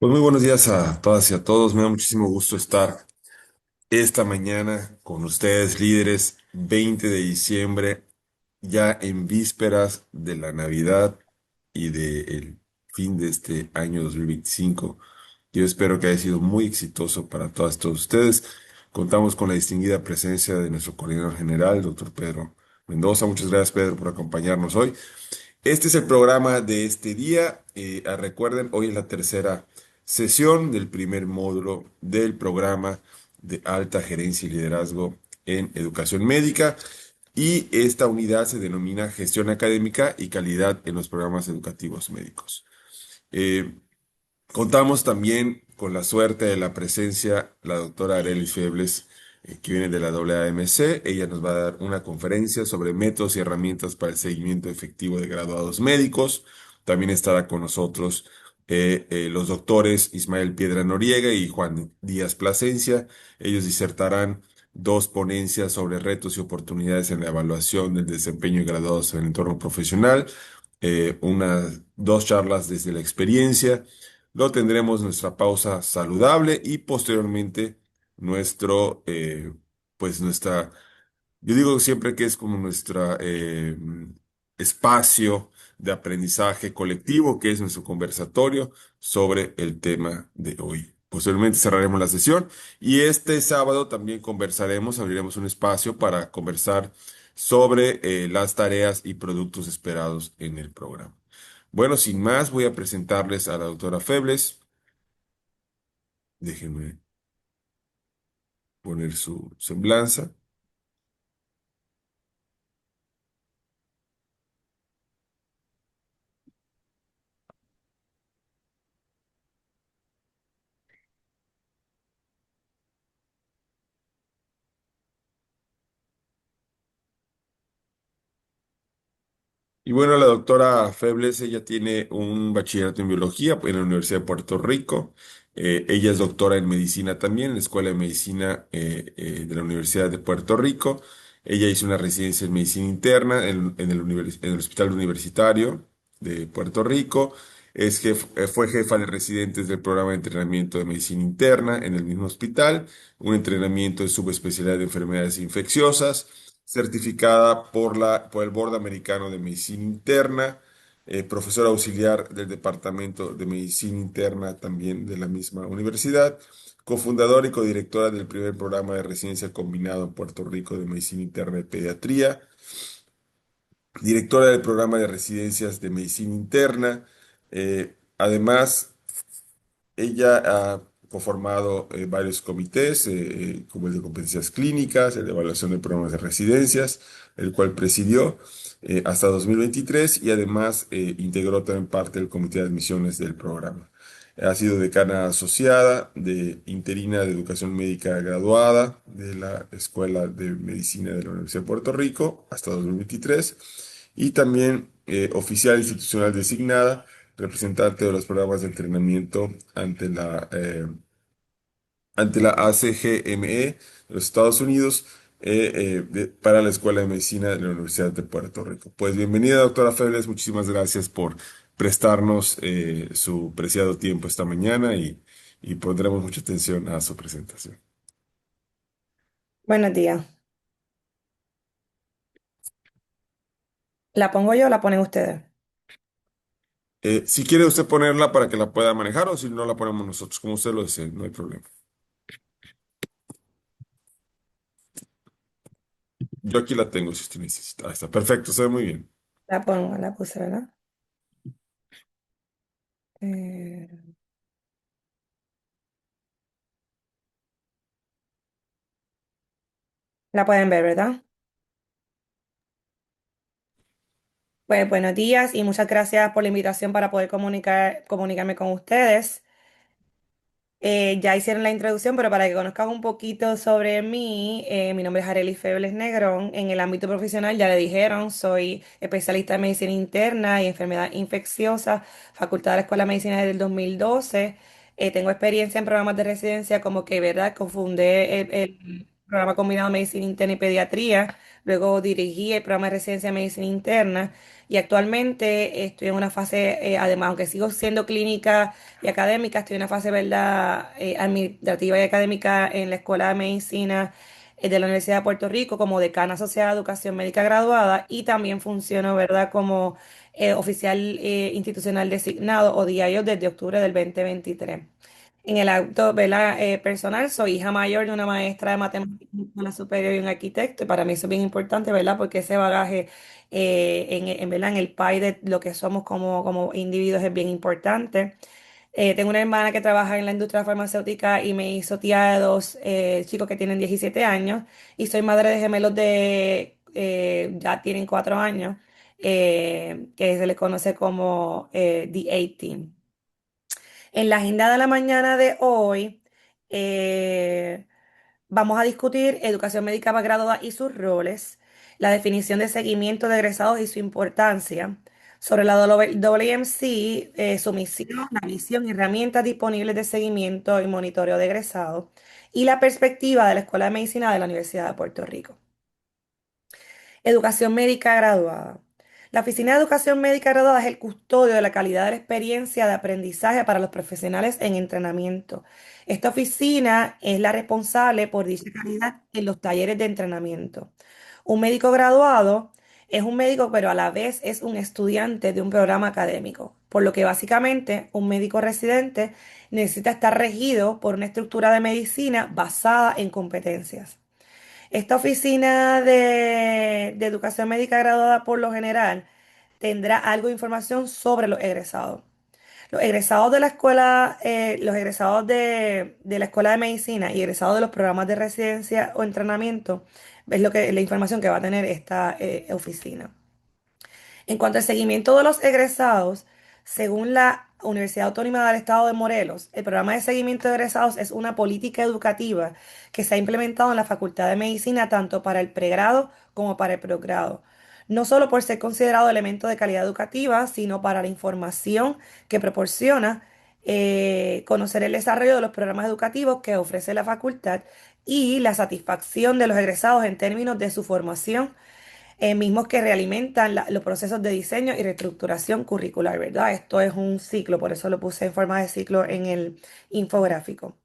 Pues muy buenos días a todas y a todos. Me da muchísimo gusto estar esta mañana con ustedes, líderes, 20 de diciembre, ya en vísperas de la Navidad y del fin de este año 2025. Yo espero que haya sido muy exitoso para todos ustedes. Contamos con la distinguida presencia de nuestro coordinador general, el doctor Pedro Mendoza. Muchas gracias, Pedro, por acompañarnos hoy. Este es el programa de este día. Recuerden, hoy es la tercera sesión del primer módulo del programa de alta gerencia y liderazgo en educación médica. Y esta unidad se denomina gestión académica y calidad en los programas educativos médicos. Eh, Contamos también con la suerte de la presencia la doctora Arelis Febles, que viene de la AAMC. Ella nos va a dar una conferencia sobre métodos y herramientas para el seguimiento efectivo de graduados médicos. También estará con nosotros los doctores Ismael Piedra Noriega y Juan Díaz Plasencia. Ellos disertarán dos ponencias sobre retos y oportunidades en la evaluación del desempeño de graduados en el entorno profesional, dos charlas desde la experiencia. Luego tendremos nuestra pausa saludable y posteriormente nuestro, pues nuestra, yo digo siempre que es como nuestra espacio de aprendizaje colectivo, que es nuestro conversatorio sobre el tema de hoy. Posteriormente cerraremos la sesión y este sábado también conversaremos, abriremos un espacio para conversar sobre las tareas y productos esperados en el programa. Bueno, sin más, voy a presentarles a la doctora Febles. Déjenme poner su semblanza. Y bueno, la doctora Febles, ella tiene un bachillerato en biología en la Universidad de Puerto Rico. Ella es doctora en medicina también en la Escuela de Medicina de la Universidad de Puerto Rico. Ella hizo una residencia en medicina interna en el Hospital Universitario de Puerto Rico. Fue jefa de residentes del programa de entrenamiento de medicina interna en el mismo hospital, un entrenamiento de subespecialidad de enfermedades infecciosas, certificada por el Board Americano de Medicina Interna, profesora auxiliar del Departamento de Medicina Interna también de la misma universidad, cofundadora y codirectora del primer programa de residencia combinado en Puerto Rico de Medicina Interna y Pediatría, directora del programa de residencias de Medicina Interna. Además, ella ha conformado varios comités, como el de competencias clínicas, el de evaluación de programas de residencias, el cual presidió hasta 2023 y además integró también parte del comité de admisiones del programa. Ha sido decana asociada de interina de educación médica graduada de la Escuela de Medicina de la Universidad de Puerto Rico hasta 2023 y también oficial institucional designada, representante de los programas de entrenamiento ante la ACGME de los Estados Unidos, para la Escuela de Medicina de la Universidad de Puerto Rico. Pues bienvenida, doctora Febles, muchísimas gracias por prestarnos su preciado tiempo esta mañana y pondremos mucha atención a su presentación. Buenos días. ¿La pongo yo o la ponen ustedes? Si quiere usted ponerla para que la pueda manejar o si no la ponemos nosotros, como usted lo desee, no hay problema. Yo aquí la tengo si usted necesita. Ahí está, perfecto, se ve muy bien. La pongo, la puse, ¿verdad? Eh, la pueden ver, ¿verdad? Pues buenos días y muchas gracias por la invitación para poder comunicarme con ustedes. Ya hicieron la introducción, pero para que conozcan un poquito sobre mí, mi nombre es Arely Febles Negrón. En el ámbito profesional, ya le dijeron, soy especialista en medicina interna y enfermedad infecciosa, Facultad de la Escuela de Medicina desde el 2012. Tengo experiencia en programas de residencia como que, ¿verdad? Cofundé. programa combinado de medicina interna y pediatría. Luego dirigí el programa de residencia de medicina interna y actualmente estoy en una fase, además, aunque sigo siendo clínica y académica, estoy en una fase, ¿verdad?, administrativa y académica en la Escuela de Medicina de la Universidad de Puerto Rico como decana asociada de educación médica graduada y también funciono, ¿verdad?, como oficial institucional designado o DIO desde octubre del 2023. En el auto, ¿verdad? Personal, soy hija mayor de una maestra de matemáticas en la escuela superior y un arquitecto, y para mí eso es bien importante, ¿verdad? Porque ese bagaje ¿verdad? En el país de lo que somos como individuos es bien importante. Tengo una hermana que trabaja en la industria farmacéutica y me hizo tía de dos chicos que tienen 17 años, y soy madre de gemelos ya tienen 4 años, que se les conoce como The 18. En la agenda de la mañana de hoy, eh, vamos a discutir educación médica para graduada y sus roles, la definición de seguimiento de egresados y su importancia, sobre la WMC, su misión, la visión y herramientas disponibles de seguimiento y monitoreo de egresados, y la perspectiva de la Escuela de Medicina de la Universidad de Puerto Rico. Educación médica graduada. La Oficina de Educación Médica Graduada es el custodio de la calidad de la experiencia de aprendizaje para los profesionales en entrenamiento. Esta oficina es la responsable por dicha calidad en los talleres de entrenamiento. Un médico graduado es un médico, pero a la vez es un estudiante de un programa académico, por lo que básicamente un médico residente necesita estar regido por una estructura de medicina basada en competencias. Esta oficina de educación médica graduada por lo general tendrá algo de información sobre los egresados. Los egresados de la escuela, los egresados de la escuela de medicina y egresados de los programas de residencia o entrenamiento es la información que va a tener esta oficina. En cuanto al seguimiento de los egresados, según la Universidad Autónoma del Estado de Morelos, el programa de seguimiento de egresados es una política educativa que se ha implementado en la Facultad de Medicina tanto para el pregrado como para el posgrado. No solo por ser considerado elemento de calidad educativa, sino para la información que proporciona, conocer el desarrollo de los programas educativos que ofrece la facultad y la satisfacción de los egresados en términos de su formación, mismos que realimentan los procesos de diseño y reestructuración curricular, ¿verdad? Esto es un ciclo, por eso lo puse en forma de ciclo en el infográfico.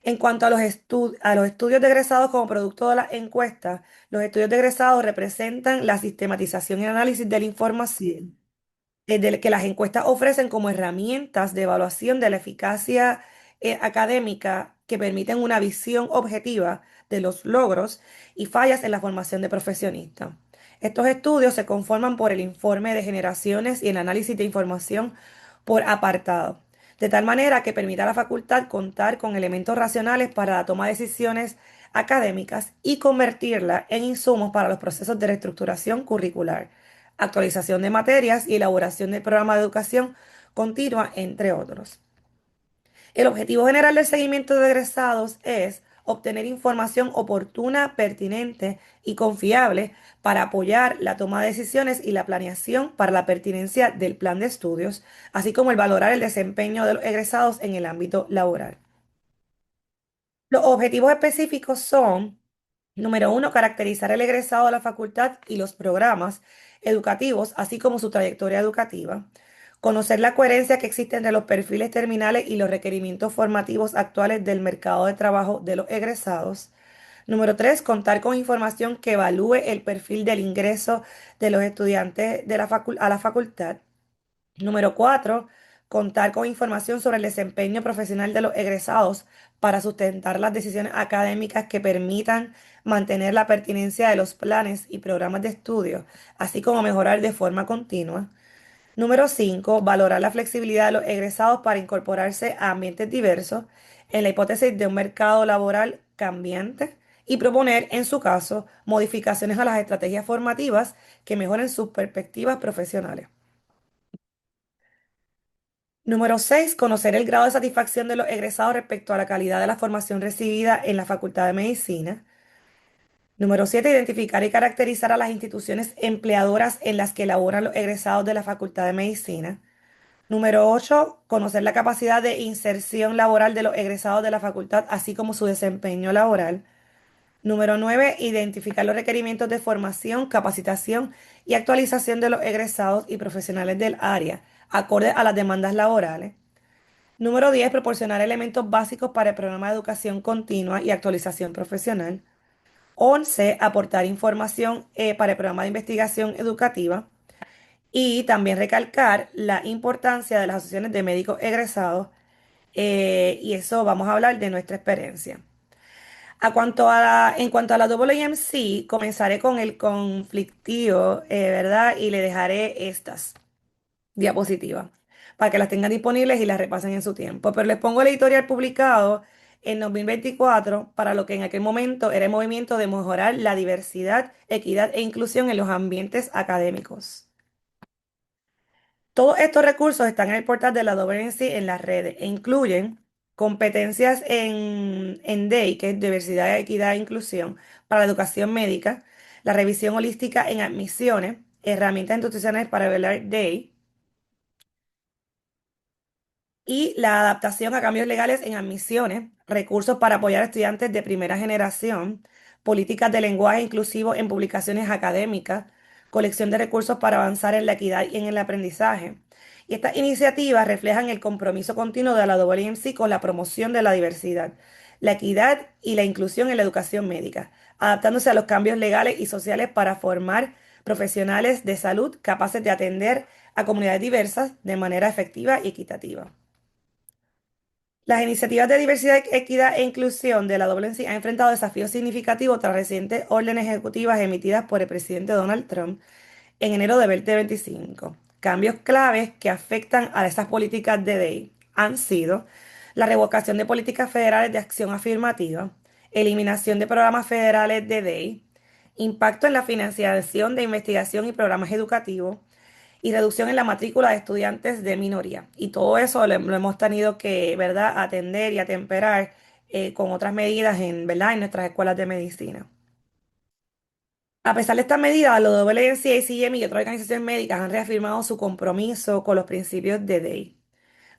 En cuanto a a los estudios de egresados como producto de las encuestas, los estudios de egresados representan la sistematización y análisis de la información que las encuestas ofrecen como herramientas de evaluación de la eficacia académica que permiten una visión objetiva de los logros y fallas en la formación de profesionistas. Estos estudios se conforman por el informe de generaciones y el análisis de información por apartado, de tal manera que permita a la facultad contar con elementos racionales para la toma de decisiones académicas y convertirla en insumos para los procesos de reestructuración curricular, actualización de materias y elaboración del programa de educación continua, entre otros. El objetivo general del seguimiento de egresados es obtener información oportuna, pertinente y confiable para apoyar la toma de decisiones y la planeación para la pertinencia del plan de estudios, así como el valorar el desempeño de los egresados en el ámbito laboral. Los objetivos específicos son: número uno, caracterizar el egresado de la facultad y los programas educativos, así como su trayectoria educativa. Conocer la coherencia que existe entre los perfiles terminales y los requerimientos formativos actuales del mercado de trabajo de los egresados. Número tres, contar con información que evalúe el perfil del ingreso de los estudiantes a la facultad. Número cuatro, contar con información sobre el desempeño profesional de los egresados para sustentar las decisiones académicas que permitan mantener la pertinencia de los planes y programas de estudio, así como mejorar de forma continua. Número 5, valorar la flexibilidad de los egresados para incorporarse a ambientes diversos en la hipótesis de un mercado laboral cambiante y proponer, en su caso, modificaciones a las estrategias formativas que mejoren sus perspectivas profesionales. Número 6, conocer el grado de satisfacción de los egresados respecto a la calidad de la formación recibida en la Facultad de Medicina. Número 7, identificar y caracterizar a las instituciones empleadoras en las que laboran los egresados de la Facultad de Medicina. Número 8, conocer la capacidad de inserción laboral de los egresados de la facultad, así como su desempeño laboral. Número 9, identificar los requerimientos de formación, capacitación y actualización de los egresados y profesionales del área, acorde a las demandas laborales. Número 10, proporcionar elementos básicos para el programa de educación continua y actualización profesional. 11, aportar información para el programa de investigación educativa. Y también recalcar la importancia de las asociaciones de médicos egresados. Y eso vamos a hablar de nuestra experiencia. En cuanto a la AAMC, comenzaré con el conflictivo, ¿verdad? Y le dejaré estas diapositivas para que las tengan disponibles y las repasen en su tiempo. Pero les pongo el editorial publicado en 2024 para lo que en aquel momento era el movimiento de mejorar la diversidad, equidad e inclusión en los ambientes académicos. Todos estos recursos están en el portal de la WNC en las redes e incluyen competencias en DEI, que es Diversidad, Equidad e Inclusión, para la educación médica, la revisión holística en admisiones, herramientas institucionales para evaluar DEI, y la adaptación a cambios legales en admisiones, recursos para apoyar a estudiantes de primera generación, políticas de lenguaje inclusivo en publicaciones académicas, colección de recursos para avanzar en la equidad y en el aprendizaje. Y estas iniciativas reflejan el compromiso continuo de la AAMC con la promoción de la diversidad, la equidad y la inclusión en la educación médica, adaptándose a los cambios legales y sociales para formar profesionales de salud capaces de atender a comunidades diversas de manera efectiva y equitativa. Las iniciativas de diversidad, equidad e inclusión de la WNC han enfrentado desafíos significativos tras recientes órdenes ejecutivas emitidas por el presidente Donald Trump en enero de 2025. Cambios claves que afectan a esas políticas de DEI han sido la revocación de políticas federales de acción afirmativa, eliminación de programas federales de DEI, impacto en la financiación de investigación y programas educativos, y reducción en la matrícula de estudiantes de minoría. Y todo eso lo hemos tenido que, ¿verdad?, atender y atemperar con otras medidas ¿verdad?, en nuestras escuelas de medicina. A pesar de estas medidas, los WNCA, CM y otras organizaciones médicas han reafirmado su compromiso con los principios de DEI.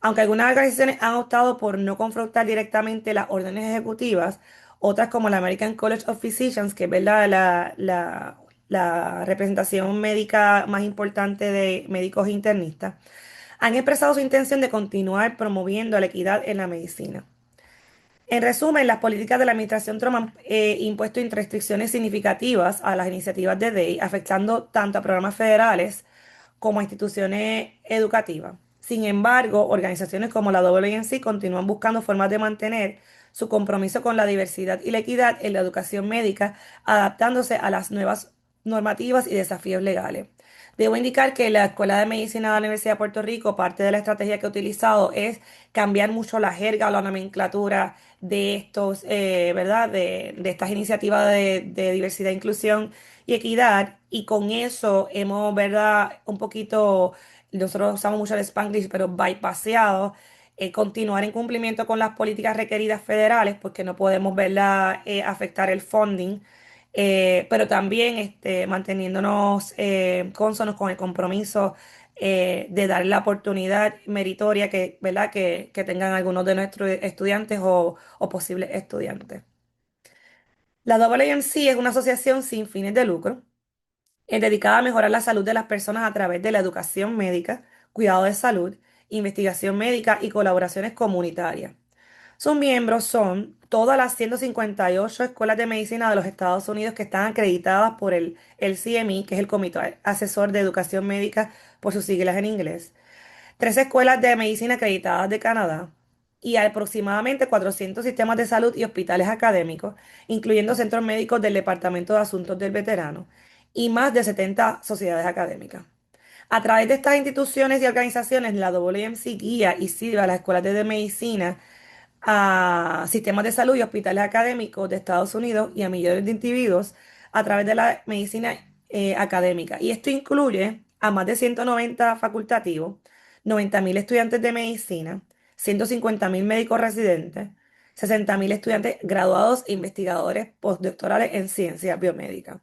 Aunque algunas organizaciones han optado por no confrontar directamente las órdenes ejecutivas, otras como la American College of Physicians, que es ¿verdad? La representación médica más importante de médicos internistas, han expresado su intención de continuar promoviendo la equidad en la medicina. En resumen, las políticas de la administración Trump han impuesto restricciones significativas a las iniciativas de DEI, afectando tanto a programas federales como a instituciones educativas. Sin embargo, organizaciones como la WNC continúan buscando formas de mantener su compromiso con la diversidad y la equidad en la educación médica, adaptándose a las nuevas normativas y desafíos legales. Debo indicar que la Escuela de Medicina de la Universidad de Puerto Rico, parte de la estrategia que he utilizado es cambiar mucho la jerga o la nomenclatura de estos, ¿verdad? De estas iniciativas de diversidad, inclusión y equidad. Y con eso hemos, ¿verdad? Un poquito, nosotros usamos mucho el Spanglish, pero bypaseado, continuar en cumplimiento con las políticas requeridas federales, porque no podemos, ¿verdad? Afectar el funding. Pero también manteniéndonos cónsonos con el compromiso de dar la oportunidad meritoria que, ¿verdad? Que tengan algunos de nuestros estudiantes o posibles estudiantes. La AAMC es una asociación sin fines de lucro dedicada a mejorar la salud de las personas a través de la educación médica, cuidado de salud, investigación médica y colaboraciones comunitarias. Sus miembros son todas las 158 escuelas de medicina de los Estados Unidos que están acreditadas por el CME, que es el Comité Asesor de Educación Médica por sus siglas en inglés, 3 escuelas de medicina acreditadas de Canadá y aproximadamente 400 sistemas de salud y hospitales académicos, incluyendo centros médicos del Departamento de Asuntos del Veterano y más de 70 sociedades académicas. A través de estas instituciones y organizaciones, la WMC guía y sirve a las escuelas de medicina, a sistemas de salud y hospitales académicos de Estados Unidos y a millones de individuos a través de la medicina académica. Y esto incluye a más de 190 facultativos, 90.000 estudiantes de medicina, 150.000 médicos residentes, 60.000 estudiantes graduados e investigadores postdoctorales en ciencias biomédicas.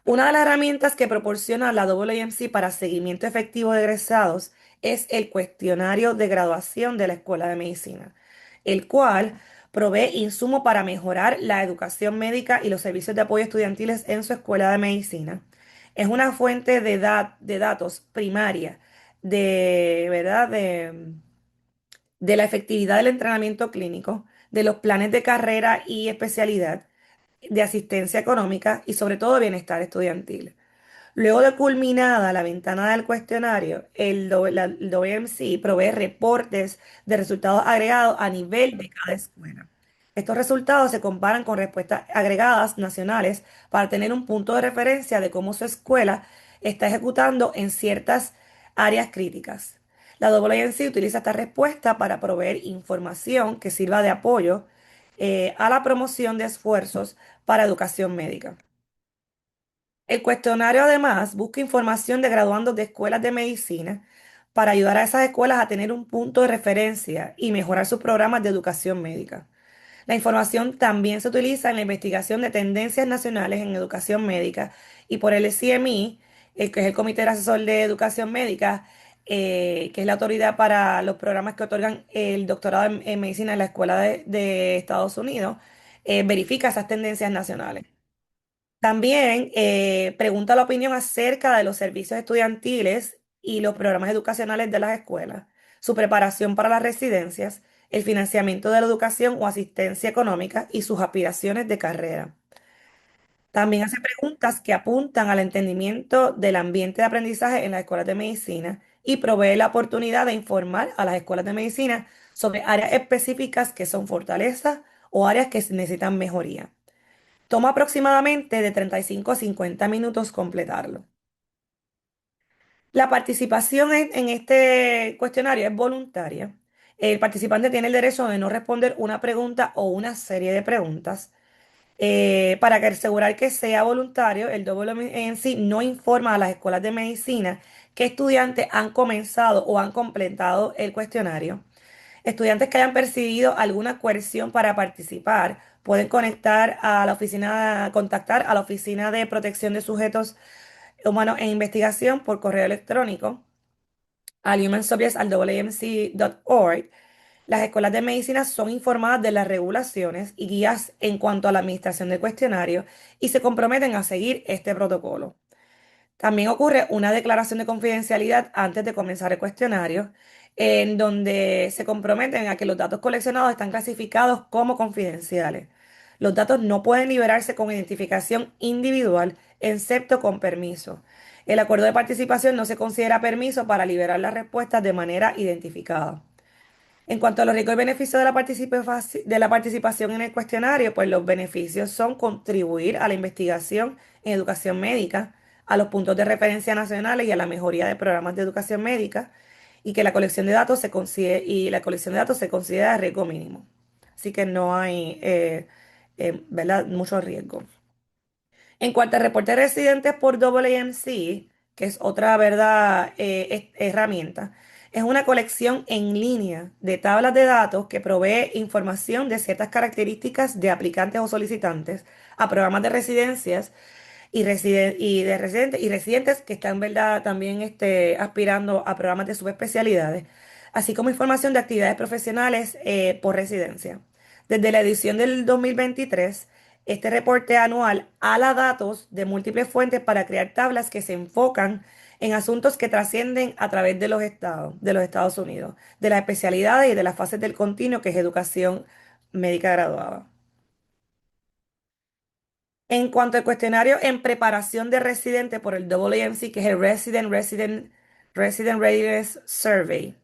Una de las herramientas que proporciona la AAMC para seguimiento efectivo de egresados es el cuestionario de graduación de la Escuela de Medicina, el cual provee insumos para mejorar la educación médica y los servicios de apoyo estudiantiles en su escuela de medicina. Es una fuente de datos primaria de, ¿verdad? De la efectividad del entrenamiento clínico, de los planes de carrera y especialidad, de asistencia económica y sobre todo bienestar estudiantil. Luego de culminada la ventana del cuestionario, el WMC provee reportes de resultados agregados a nivel de cada escuela. Estos resultados se comparan con respuestas agregadas nacionales para tener un punto de referencia de cómo su escuela está ejecutando en ciertas áreas críticas. La WMC utiliza esta respuesta para proveer información que sirva de apoyo a la promoción de esfuerzos para educación médica. El cuestionario además busca información de graduandos de escuelas de medicina para ayudar a esas escuelas a tener un punto de referencia y mejorar sus programas de educación médica. La información también se utiliza en la investigación de tendencias nacionales en educación médica y por el CME, que es el Comité Asesor de Educación Médica, que es la autoridad para los programas que otorgan el doctorado en medicina en la Escuela de Estados Unidos, verifica esas tendencias nacionales. También pregunta la opinión acerca de los servicios estudiantiles y los programas educacionales de las escuelas, su preparación para las residencias, el financiamiento de la educación o asistencia económica y sus aspiraciones de carrera. También hace preguntas que apuntan al entendimiento del ambiente de aprendizaje en las escuelas de medicina y provee la oportunidad de informar a las escuelas de medicina sobre áreas específicas que son fortalezas o áreas que necesitan mejoría. Toma aproximadamente de 35 a 50 minutos completarlo. La participación en este cuestionario es voluntaria. El participante tiene el derecho de no responder una pregunta o una serie de preguntas. Para que asegurar que sea voluntario, el WMC no informa a las escuelas de medicina que estudiantes han comenzado o han completado el cuestionario. Estudiantes que hayan percibido alguna coerción para participar pueden contactar a la Oficina de Protección de Sujetos Humanos en Investigación por correo electrónico al humansubjects@wmc.org. Las escuelas de medicina son informadas de las regulaciones y guías en cuanto a la administración de cuestionarios y se comprometen a seguir este protocolo. También ocurre una declaración de confidencialidad antes de comenzar el cuestionario, en donde se comprometen a que los datos coleccionados están clasificados como confidenciales. Los datos no pueden liberarse con identificación individual, excepto con permiso. El acuerdo de participación no se considera permiso para liberar las respuestas de manera identificada. En cuanto a los ricos beneficios de de la participación en el cuestionario, pues los beneficios son contribuir a la investigación en educación médica, a los puntos de referencia nacionales y a la mejoría de programas de educación médica, y que la colección de datos se considera de riesgo mínimo. Así que no hay, ¿verdad? Mucho riesgo. En cuanto a reportes residentes por WMC, que es otra, ¿verdad? Herramienta, es una colección en línea de tablas de datos que provee información de ciertas características de aplicantes o solicitantes a programas de residencias y de residentes y residentes que están, ¿verdad? También aspirando a programas de subespecialidades, así como información de actividades profesionales por residencia. Desde la edición del 2023, este reporte anual ala datos de múltiples fuentes para crear tablas que se enfocan en asuntos que trascienden a través de los Estados Unidos, de las especialidades y de las fases del continuo que es educación médica graduada. En cuanto al cuestionario en preparación de residente por el AAMC, que es el Resident Readiness Survey,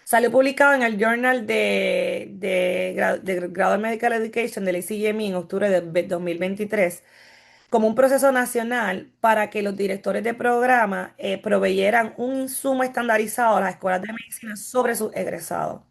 salió publicado en el Journal de Graduate Medical Education del ACGME en octubre de 2023 como un proceso nacional para que los directores de programa proveyeran un insumo estandarizado a las escuelas de medicina sobre sus egresados.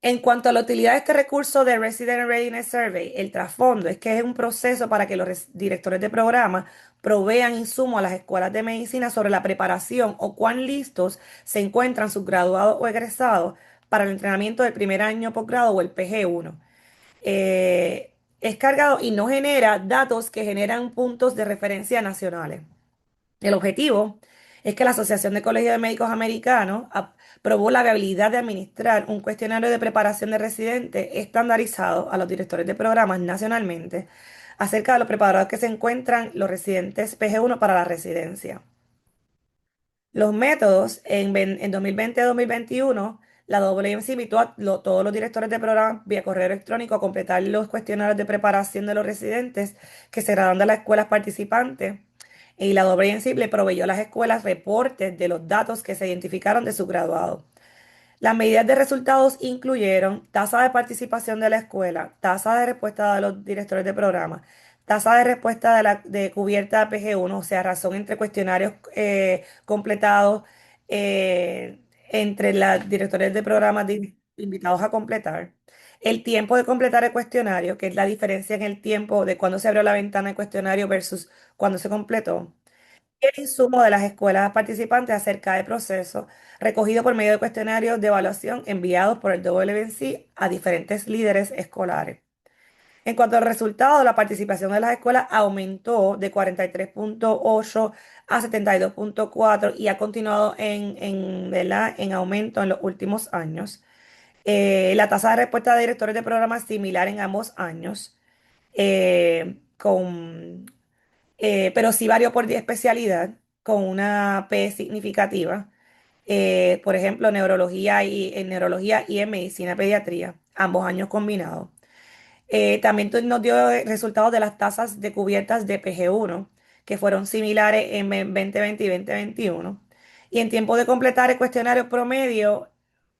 En cuanto a la utilidad de este recurso de Resident Readiness Survey, el trasfondo es que es un proceso para que los directores de programa provean insumos a las escuelas de medicina sobre la preparación o cuán listos se encuentran sus graduados o egresados para el entrenamiento del primer año posgrado o el PG1. Es cargado y no genera datos que generan puntos de referencia nacionales. El objetivo es que la Asociación de Colegios de Médicos Americanos aprobó la viabilidad de administrar un cuestionario de preparación de residentes estandarizado a los directores de programas nacionalmente acerca de los preparados que se encuentran los residentes PG1 para la residencia. Los métodos en 2020-2021, la WMC invitó a todos los directores de programas vía correo electrónico a completar los cuestionarios de preparación de los residentes que se graduaron de las escuelas participantes y la WMC le proveyó a las escuelas reportes de los datos que se identificaron de su graduado. Las medidas de resultados incluyeron tasa de participación de la escuela, tasa de respuesta de los directores de programa, tasa de respuesta de cubierta PG1, o sea, razón entre cuestionarios completados entre los directores de programas invitados a completar, el tiempo de completar el cuestionario, que es la diferencia en el tiempo de cuando se abrió la ventana del cuestionario versus cuando se completó el insumo de las escuelas participantes acerca del proceso, recogido por medio de cuestionarios de evaluación enviados por el WNC a diferentes líderes escolares. En cuanto al resultado, la participación de las escuelas aumentó de 43,8 a 72,4 y ha continuado ¿verdad? En aumento en los últimos años. La tasa de respuesta de directores de programas similar en ambos años, pero sí varió por especialidad con una P significativa. Por ejemplo, en neurología y en medicina pediatría, ambos años combinados. También nos dio resultados de las tasas de cubiertas de PG1, que fueron similares en 2020 y 2021. Y en tiempo de completar el cuestionario promedio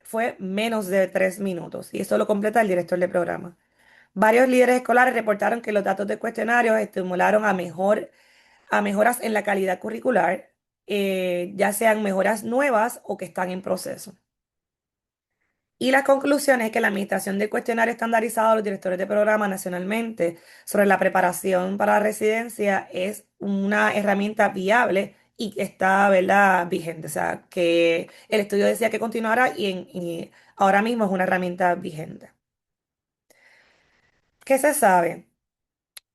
fue menos de 3 minutos. Y eso lo completa el director de programa. Varios líderes escolares reportaron que los datos de cuestionarios estimularon a mejoras en la calidad curricular, ya sean mejoras nuevas o que están en proceso. Y la conclusión es que la administración del cuestionario estandarizado a los directores de programa nacionalmente sobre la preparación para la residencia es una herramienta viable y está, ¿verdad?, vigente. O sea, que el estudio decía que continuará y ahora mismo es una herramienta vigente. ¿Qué se sabe?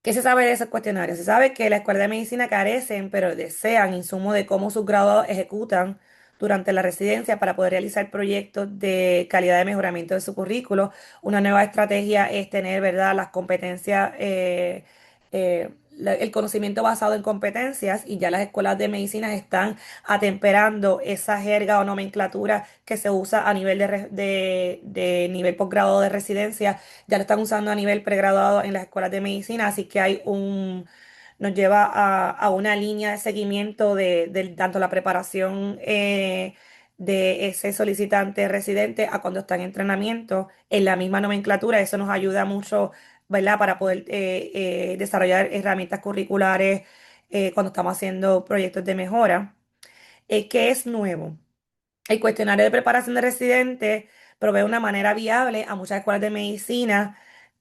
¿Qué se sabe de esos cuestionarios? Se sabe que la Escuela de Medicina carecen, pero desean insumos de cómo sus graduados ejecutan durante la residencia para poder realizar proyectos de calidad de mejoramiento de su currículo. Una nueva estrategia es tener, ¿verdad?, las competencias, el conocimiento basado en competencias y ya las escuelas de medicina están atemperando esa jerga o nomenclatura que se usa a nivel de nivel posgrado de residencia ya lo están usando a nivel pregraduado en las escuelas de medicina, así que nos lleva a una línea de seguimiento de tanto la preparación de ese solicitante residente a cuando está en entrenamiento en la misma nomenclatura. Eso nos ayuda mucho, ¿verdad? Para poder desarrollar herramientas curriculares cuando estamos haciendo proyectos de mejora. ¿Qué es nuevo? El cuestionario de preparación de residentes provee una manera viable a muchas escuelas de medicina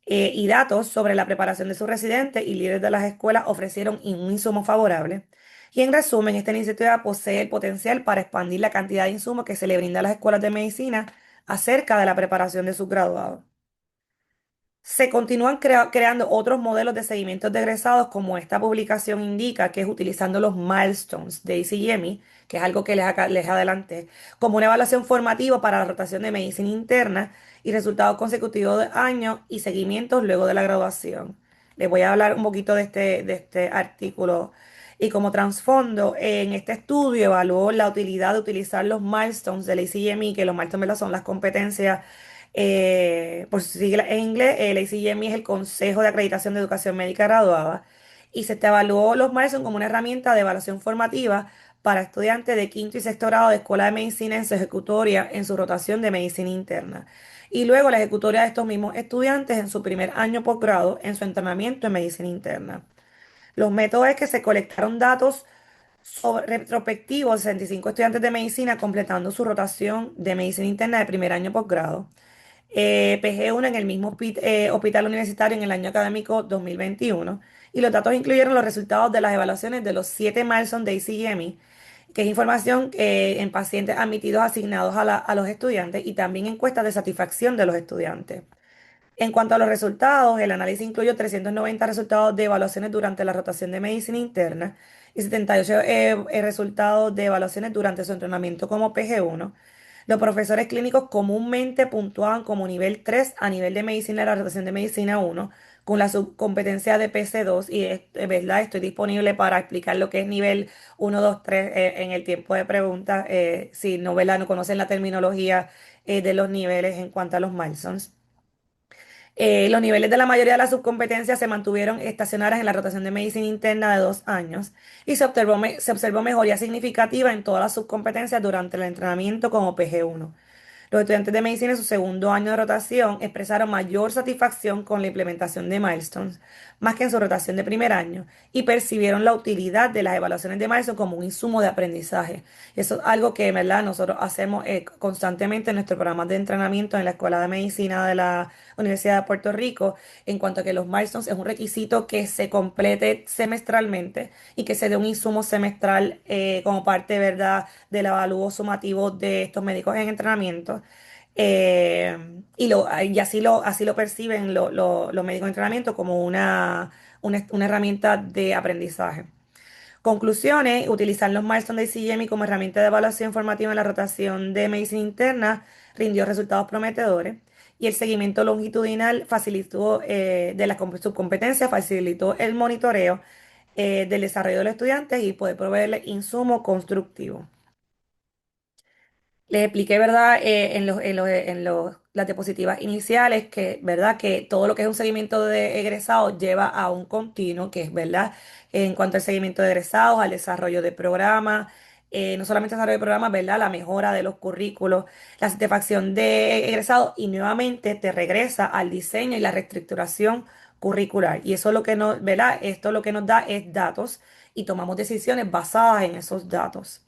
y datos sobre la preparación de sus residentes y líderes de las escuelas ofrecieron un insumo favorable. Y en resumen, esta iniciativa posee el potencial para expandir la cantidad de insumos que se le brinda a las escuelas de medicina acerca de la preparación de sus graduados. Se continúan creando otros modelos de seguimiento de egresados, como esta publicación indica, que es utilizando los milestones de ACGME, que es algo que les adelanté, como una evaluación formativa para la rotación de medicina interna y resultados consecutivos de años y seguimientos luego de la graduación. Les voy a hablar un poquito de este artículo. Y como trasfondo, en este estudio evaluó la utilidad de utilizar los milestones del ACGME, que los milestones, ¿verdad?, son las competencias por su sigla en inglés. El ACGME es el Consejo de Acreditación de Educación Médica Graduada y se te evaluó los Marson como una herramienta de evaluación formativa para estudiantes de quinto y sexto grado de Escuela de Medicina en su ejecutoria en su rotación de medicina interna. Y luego la ejecutoria de estos mismos estudiantes en su primer año posgrado en su entrenamiento en medicina interna. Los métodos es que se colectaron datos retrospectivos de 65 estudiantes de medicina completando su rotación de medicina interna de primer año posgrado. PG1 en el mismo hospital universitario en el año académico 2021 y los datos incluyeron los resultados de las evaluaciones de los 7 milestones de ACGME, que es información en pacientes admitidos asignados a los estudiantes y también encuestas de satisfacción de los estudiantes. En cuanto a los resultados, el análisis incluyó 390 resultados de evaluaciones durante la rotación de medicina interna y 78 resultados de evaluaciones durante su entrenamiento como PG1. Los profesores clínicos comúnmente puntuaban como nivel 3 a nivel de medicina de la rotación de medicina 1 con la subcompetencia de PC2 y verdad, estoy disponible para explicar lo que es nivel 1, 2, 3 en el tiempo de preguntas, si no, ¿verdad? No conocen la terminología de los niveles en cuanto a los milestones. Los niveles de la mayoría de las subcompetencias se mantuvieron estacionarias en la rotación de medicina interna de 2 años y se observó mejoría significativa en todas las subcompetencias durante el entrenamiento como PG1. Los estudiantes de medicina en su segundo año de rotación expresaron mayor satisfacción con la implementación de milestones, más que en su rotación de primer año, y percibieron la utilidad de las evaluaciones de milestones como un insumo de aprendizaje. Eso es algo que, en verdad, nosotros hacemos constantemente en nuestro programa de entrenamiento en la Escuela de Medicina de la Universidad de Puerto Rico, en cuanto a que los milestones es un requisito que se complete semestralmente y que se dé un insumo semestral como parte, ¿verdad?, del avalúo sumativo de estos médicos en entrenamiento. Y así lo perciben los médicos de entrenamiento como una herramienta de aprendizaje. Conclusiones: utilizar los milestones de CGMI como herramienta de evaluación formativa en la rotación de medicina interna rindió resultados prometedores. Y el seguimiento longitudinal facilitó de las subcompetencias, facilitó el monitoreo del desarrollo de los estudiantes y poder proveerles insumo constructivo. Les expliqué, ¿verdad? Las diapositivas iniciales, que, ¿verdad? Que todo lo que es un seguimiento de egresados lleva a un continuo, que es, ¿verdad? En cuanto al seguimiento de egresados, al desarrollo de programas, no solamente desarrollo de programas, ¿verdad? La mejora de los currículos, la satisfacción de egresados y nuevamente te regresa al diseño y la reestructuración curricular. Y eso es lo que nos, ¿verdad? Esto lo que nos da es datos y tomamos decisiones basadas en esos datos.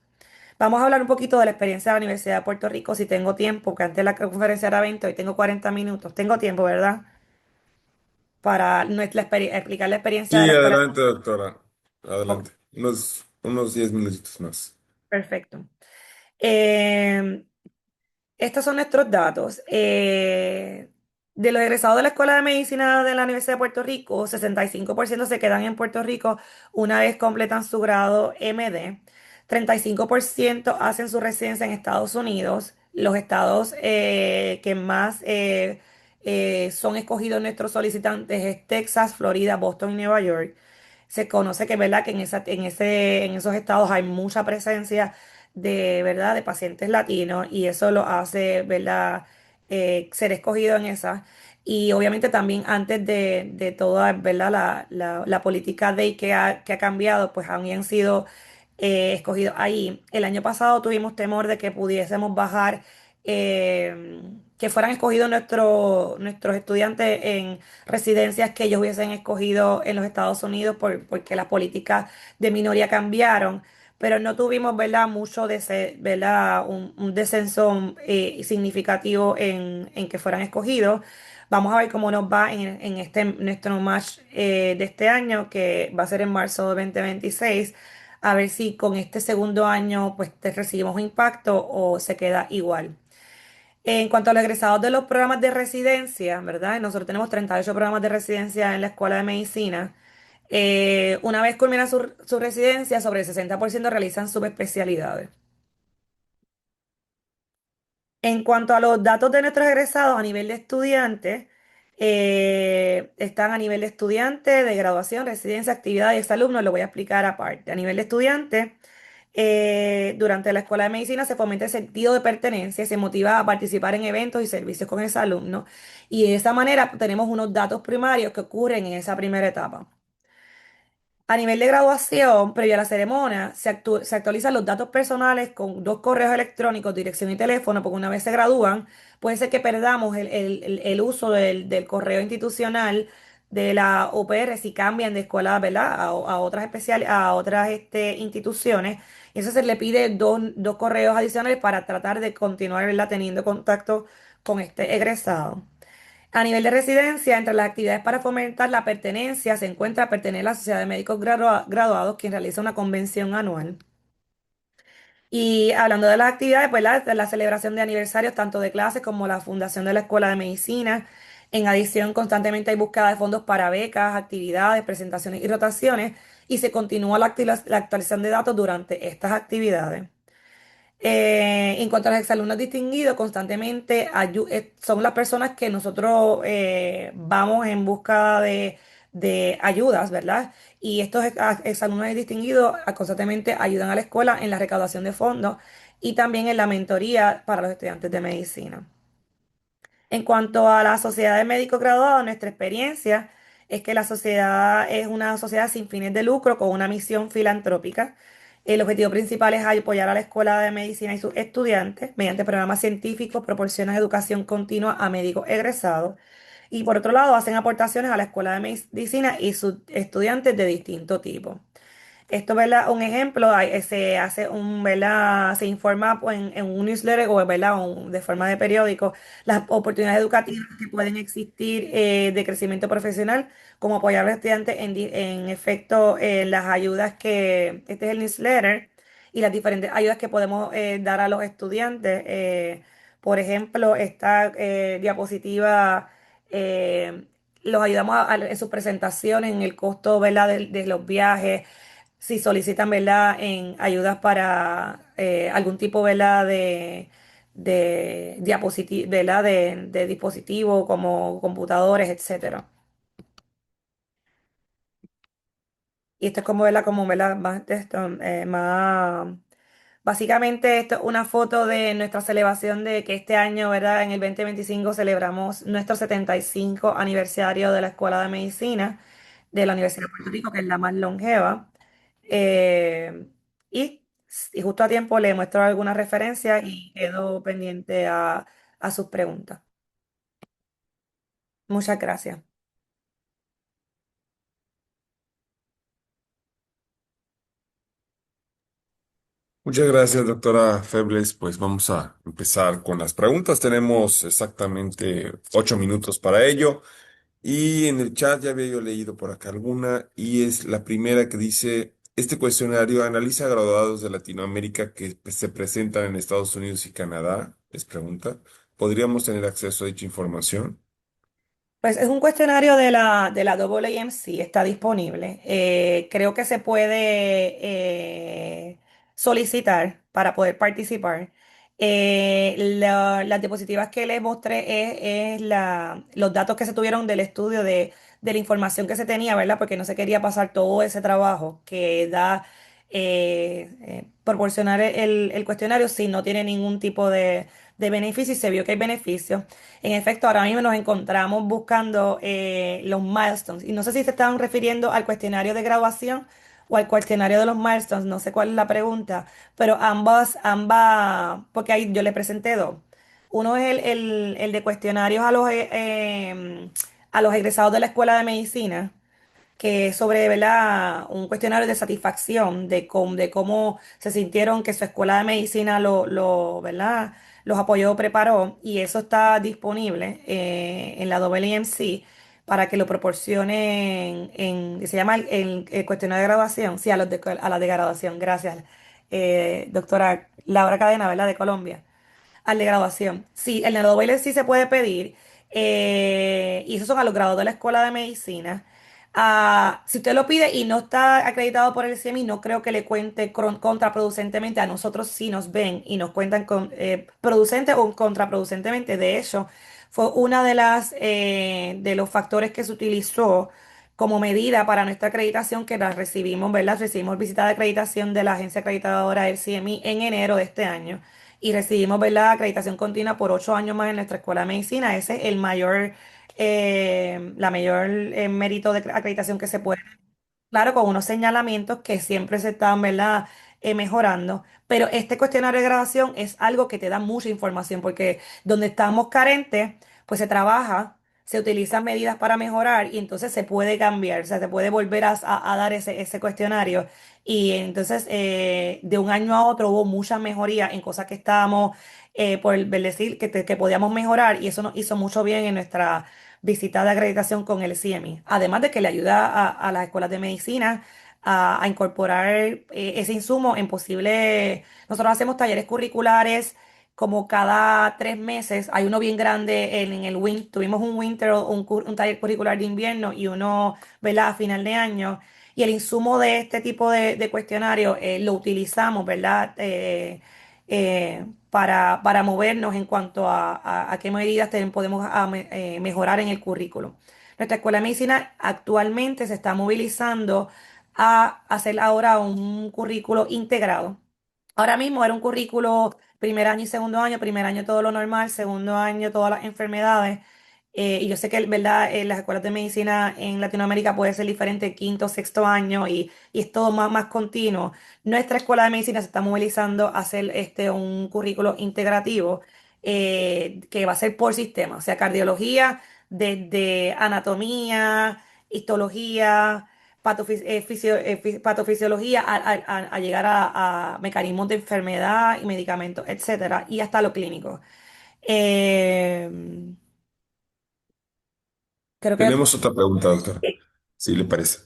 Vamos a hablar un poquito de la experiencia de la Universidad de Puerto Rico, si tengo tiempo, que antes la conferencia era 20, hoy tengo 40 minutos. Tengo tiempo, ¿verdad? Para explicar la experiencia de Sí, la escuela. adelante, doctora. Ok, Adelante. Unos 10 minutitos más. perfecto. Eh, Estos son nuestros datos. De los egresados de la Escuela de Medicina de la Universidad de Puerto Rico, 65% se quedan en Puerto Rico una vez completan su grado MD. 35% hacen su residencia en Estados Unidos. Los estados que más son escogidos nuestros solicitantes es Texas, Florida, Boston y Nueva York. Se conoce que, ¿verdad?, que en esos estados hay mucha presencia de, ¿verdad?, de pacientes latinos y eso lo hace, ¿verdad?, ser escogido en esas. Y obviamente también antes de toda, ¿verdad?, la política que ha cambiado, pues habían sido escogidos ahí. El año pasado tuvimos temor de que pudiésemos bajar, que fueran escogidos nuestros estudiantes en residencias que ellos hubiesen escogido en los Estados Unidos porque las políticas de minoría cambiaron, pero no tuvimos, ¿verdad?, ¿verdad?, un descenso significativo en que fueran escogidos. Vamos a ver cómo nos va en nuestro match de este año, que va a ser en marzo de 2026, a ver si con este segundo año pues recibimos un impacto o se queda igual. En cuanto a los egresados de los programas de residencia, ¿verdad? Nosotros tenemos 38 programas de residencia en la Escuela de Medicina. Una vez culminan su residencia, sobre el 60% realizan subespecialidades. En cuanto a los datos de nuestros egresados a nivel de estudiantes, están a nivel de estudiante, de graduación, residencia, actividad y exalumnos, lo voy a explicar aparte. A nivel de estudiante, durante la escuela de medicina se fomenta el sentido de pertenencia, se motiva a participar en eventos y servicios con ese alumno y de esa manera tenemos unos datos primarios que ocurren en esa primera etapa. A nivel de graduación, previo a la ceremonia, se actualizan los datos personales con 2 correos electrónicos, dirección y teléfono, porque una vez se gradúan, puede ser que perdamos el uso del correo institucional de la UPR si cambian de escuela, ¿verdad?, a otras a otras instituciones. Y eso se le pide dos correos adicionales para tratar de continuar, ¿verdad?, teniendo contacto con este egresado. A nivel de residencia, entre las actividades para fomentar la pertenencia se encuentra pertenecer a la Sociedad de Médicos Graduados, quien realiza una convención anual. Y hablando de las actividades, pues la celebración de aniversarios tanto de clases como la fundación de la Escuela de Medicina. En adición, constantemente hay búsqueda de fondos para becas, actividades, presentaciones y rotaciones, y se continúa la actualización de datos durante estas actividades. En cuanto a los exalumnos distinguidos, constantemente son las personas que nosotros vamos en busca de ayudas, ¿verdad? Y estos exalumnos distinguidos constantemente ayudan a la escuela en la recaudación de fondos y también en la mentoría para los estudiantes de medicina. En cuanto a la sociedad de médicos graduados, nuestra experiencia es que la sociedad es una sociedad sin fines de lucro con una misión filantrópica. El objetivo principal es apoyar a la Escuela de Medicina y sus estudiantes mediante programas científicos, proporcionan educación continua a médicos egresados y por otro lado hacen aportaciones a la Escuela de Medicina y sus estudiantes de distinto tipo. Esto, ¿verdad? Un ejemplo, se hace ¿verdad? Se informa pues, en un newsletter o, ¿verdad? De forma de periódico las oportunidades educativas que pueden existir de crecimiento profesional, como apoyar a los estudiantes en efecto, las ayudas este es el newsletter, y las diferentes ayudas que podemos dar a los estudiantes. Por ejemplo, esta diapositiva, eh, los ayudamos en su presentación, en el costo, ¿verdad? De los viajes si solicitan, ¿verdad? En ayudas para algún tipo, ¿verdad? ¿verdad? De dispositivo como computadores, etcétera. Y esto es como, ¿verdad? Como, ¿verdad? Más, básicamente esto es una foto de nuestra celebración de que este año, ¿verdad? En el 2025 celebramos nuestro 75 aniversario de la Escuela de Medicina de la Universidad de Puerto Rico, que es la más longeva. Eh, y, y justo a tiempo le muestro algunas referencias y quedo pendiente a sus preguntas. Muchas gracias. Muchas gracias, doctora Febles. Pues vamos a empezar con las preguntas. Tenemos exactamente 8 minutos para ello. Y en el chat ya había yo leído por acá alguna, y es la primera que dice, este cuestionario analiza graduados de Latinoamérica que se presentan en Estados Unidos y Canadá. Les pregunta, ¿podríamos tener acceso a dicha información? Pues es un cuestionario de la AAMC, está disponible. Creo que se puede solicitar para poder participar. Las diapositivas que les mostré es los datos que se tuvieron del estudio de la información que se tenía, ¿verdad? Porque no se quería pasar todo ese trabajo que da proporcionar el cuestionario si no tiene ningún tipo de beneficio y se vio que hay beneficios. En efecto, ahora mismo nos encontramos buscando los milestones. Y no sé si se estaban refiriendo al cuestionario de graduación o al cuestionario de los milestones, no sé cuál es la pregunta, pero porque ahí yo le presenté dos. Uno es el de cuestionarios a los egresados de la Escuela de Medicina que es sobre, ¿verdad? Un cuestionario de satisfacción de cómo se sintieron que su escuela de medicina ¿verdad? Los apoyó, preparó, y eso está disponible en la AAMC para que lo proporcionen se llama el cuestionario de graduación, sí, a la de graduación, gracias, doctora Laura Cadena, ¿verdad? De Colombia al de graduación. Sí, el de baile sí se puede pedir. Y esos son a los graduados de la Escuela de Medicina. Si usted lo pide y no está acreditado por el CMI, no creo que le cuente contraproducentemente. A nosotros sí nos ven y nos cuentan producente o contraproducentemente. De hecho, fue una de los factores que se utilizó como medida para nuestra acreditación que la recibimos, ¿verdad? Recibimos visita de acreditación de la agencia acreditadora, el CMI, en enero de este año y recibimos, ¿verdad? Acreditación continua por 8 años más en nuestra escuela de medicina. Ese es la mayor mérito de acreditación que se puede. Claro, con unos señalamientos que siempre se están, ¿verdad? Mejorando. Pero este cuestionario de graduación es algo que te da mucha información porque donde estamos carentes, pues se trabaja, se utilizan medidas para mejorar y entonces se puede cambiar, o sea, se puede volver a dar ese cuestionario. Y entonces, de un año a otro hubo mucha mejoría en cosas que estábamos, por decir, que podíamos mejorar y eso nos hizo mucho bien en nuestra visita de acreditación con el CMI, además de que le ayuda a las escuelas de medicina a incorporar ese insumo en posible. Nosotros hacemos talleres curriculares como cada 3 meses. Hay uno bien grande en el winter. Tuvimos un winter, un taller curricular de invierno y uno, ¿verdad? A final de año. Y el insumo de este tipo de cuestionario lo utilizamos, ¿verdad? Para movernos en cuanto a qué medidas podemos mejorar en el currículo. Nuestra Escuela de Medicina actualmente se está movilizando a hacer ahora un currículo integrado. Ahora mismo era un currículo primer año y segundo año, primer año todo lo normal, segundo año todas las enfermedades. Y yo sé que, ¿verdad? Las escuelas de medicina en Latinoamérica puede ser diferente, quinto, sexto año y es todo más continuo. Nuestra escuela de medicina se está movilizando a hacer un currículo integrativo que va a ser por sistema, o sea, cardiología, desde anatomía, histología, patofisiología, a llegar a mecanismos de enfermedad y medicamentos, etcétera, y hasta lo clínico. Eh, creo que Tenemos otra pregunta, doctora, si le parece.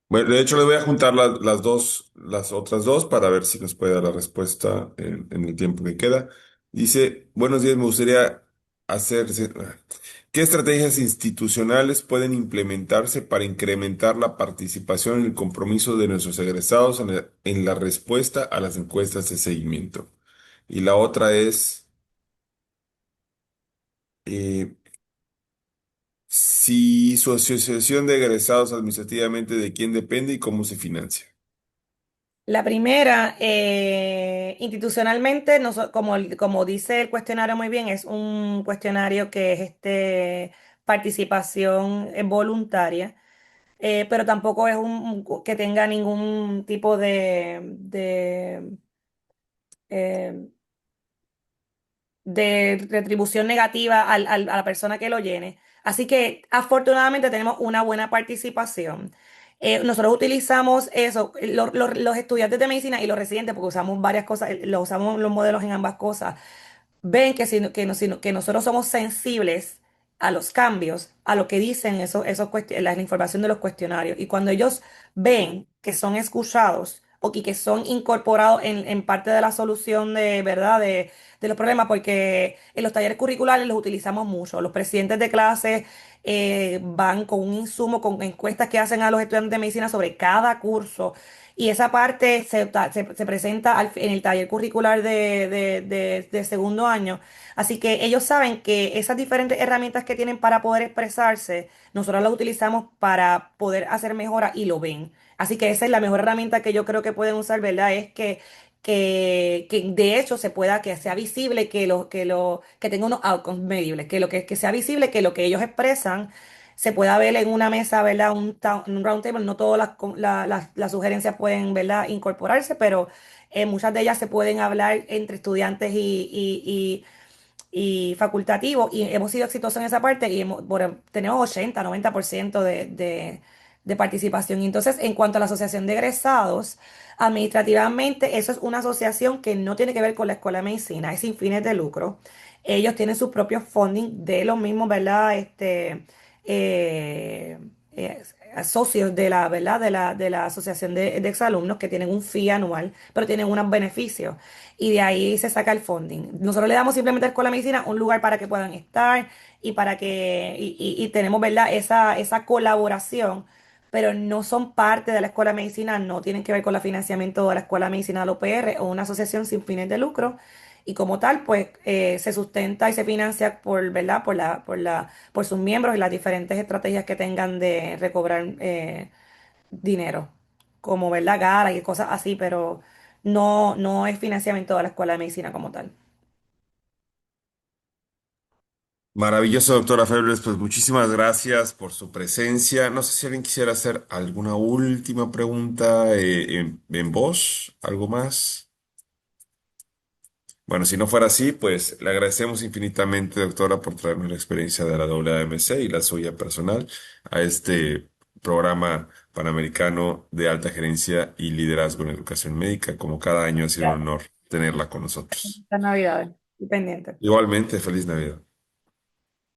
Bueno, de hecho, le voy a juntar las otras dos para ver si nos puede dar la respuesta en el tiempo que queda. Dice, buenos días, me gustaría hacer, ¿qué estrategias institucionales pueden implementarse para incrementar la participación y el compromiso de nuestros egresados en la respuesta a las encuestas de seguimiento? Y la otra es, eh, si su asociación de egresados administrativamente, ¿de quién depende y cómo se financia? la primera, institucionalmente, como dice el cuestionario muy bien, es un cuestionario que es participación voluntaria, pero tampoco es que tenga ningún tipo eh, de retribución negativa a la persona que lo llene. Así que afortunadamente tenemos una buena participación. Nosotros utilizamos eso, los estudiantes de medicina y los residentes, porque usamos varias cosas, lo usamos los modelos en ambas cosas, ven que nosotros somos sensibles a los cambios, a lo que dicen la información de los cuestionarios. Y cuando ellos ven que son escuchados o que son incorporados en parte de la solución ¿verdad? De los problemas, porque en los talleres curriculares los utilizamos mucho. Los presidentes de clase van con un insumo, con encuestas que hacen a los estudiantes de medicina sobre cada curso. Y esa parte se presenta en el taller curricular de segundo año. Así que ellos saben que esas diferentes herramientas que tienen para poder expresarse, nosotros las utilizamos para poder hacer mejora y lo ven. Así que esa es la mejor herramienta que yo creo que pueden usar, ¿verdad? Es que de hecho se pueda, que sea visible, que tenga unos outcomes medibles, que sea visible que lo que ellos expresan se pueda ver en una mesa, ¿verdad? Un round table. No todas las sugerencias pueden, ¿verdad? Incorporarse, pero muchas de ellas se pueden hablar entre estudiantes y facultativo y hemos sido exitosos en esa parte y tenemos 80-90% de participación. Y entonces, en cuanto a la asociación de egresados, administrativamente, eso es una asociación que no tiene que ver con la Escuela de Medicina, es sin fines de lucro. Ellos tienen sus propios funding de los mismos, ¿verdad? Eh, eh, Socios de la, ¿verdad? De la asociación de exalumnos que tienen un fee anual, pero tienen unos beneficios y de ahí se saca el funding. Nosotros le damos simplemente a la Escuela de Medicina un lugar para que puedan estar y para y tenemos, ¿verdad? Esa colaboración, pero no son parte de la Escuela de Medicina, no tienen que ver con el financiamiento de la Escuela de Medicina de la UPR o una asociación sin fines de lucro. Y como tal, pues se sustenta y se financia ¿verdad? Por sus miembros y las diferentes estrategias que tengan de recobrar dinero, como ¿verdad? Gala y cosas así, pero no es financiamiento de la Escuela de Medicina como tal. Maravilloso, doctora Febres, pues muchísimas gracias por su presencia. No sé si alguien quisiera hacer alguna última pregunta en voz, algo más. Bueno, si no fuera así, pues le agradecemos infinitamente, doctora, por traernos la experiencia de la AAMC y la suya personal a este programa panamericano de alta gerencia y liderazgo en educación médica. Como cada año ha sido un Gracias. honor tenerla con nosotros. Felices Navidades. Y pendiente. Igualmente, feliz Navidad.